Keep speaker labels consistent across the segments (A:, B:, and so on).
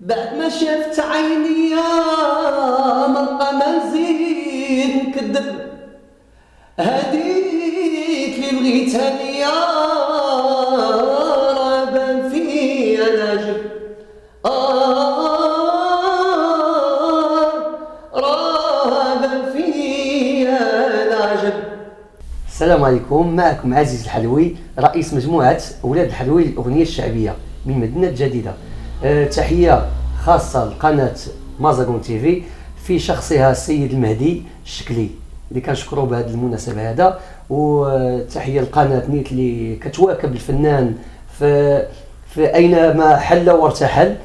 A: بعد ما شفت عيني يا مرقى ما نزيد نكذب، هديك اللي بغيتها ليا راه بان فيا ناجب، راه بان فيا ناجب. السلام عليكم، معكم عزيز الحلوي رئيس مجموعة أولاد الحلوي للأغنية الشعبية من مدينة جديدة. تحية خاصة لقناة مازاغون تيفي في شخصها السيد المهدي الشكلي اللي كنشكرو بهذه المناسبة هذا، وتحية لقناة نيت اللي كتواكب الفنان في أينما حل وارتحل،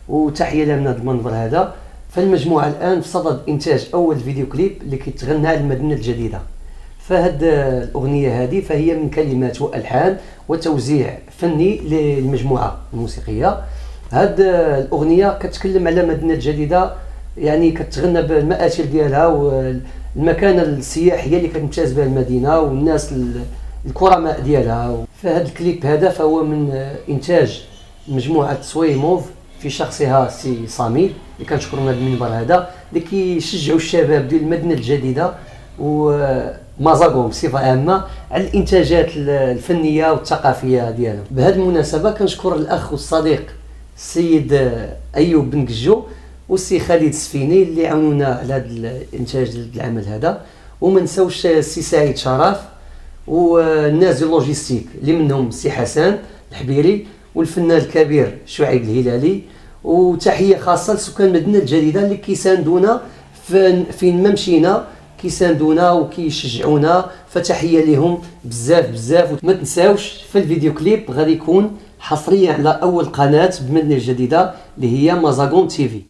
A: وتحية لها من هذا المنبر هذا. فالمجموعة الآن في صدد إنتاج أول فيديو كليب اللي كيتغنى على المدينة الجديدة. فهاد الأغنية هذه فهي من كلمات وألحان وتوزيع فني للمجموعة الموسيقية. هاد الأغنية كتكلم على مدينة جديدة، يعني كتغنى بالمآثر ديالها والمكانة السياحية اللي كتمتاز بها المدينة والناس الكرماء ديالها. فهاد الكليب هذا فهو من إنتاج مجموعة سويموف في شخصها سي صاميل اللي كنشكروا من هذا المنبر هذا، اللي كيشجعوا الشباب ديال المدينة الجديدة ومازاغون بصفة عامة على الانتاجات الفنية والثقافية ديالهم. بهذه المناسبة كنشكر الأخ والصديق السيد أيوب بن قجو والسي خالد السفيني اللي عاونونا على هذا الانتاج العمل هذا، وما نساوش السي سعيد شرف والناس ديال اللوجيستيك اللي منهم السي حسن الحبيري والفنان الكبير شعيب الهلالي. وتحية خاصة لسكان المدينة الجديدة اللي كيساندونا فين ما مشينا، كيساندونا وكيشجعونا، فتحية لهم بزاف بزاف. وما تنساوش في الفيديو كليب غادي يكون حصريا على أول قناة بمدينة الجديدة اللي هي مازاغون تيفي.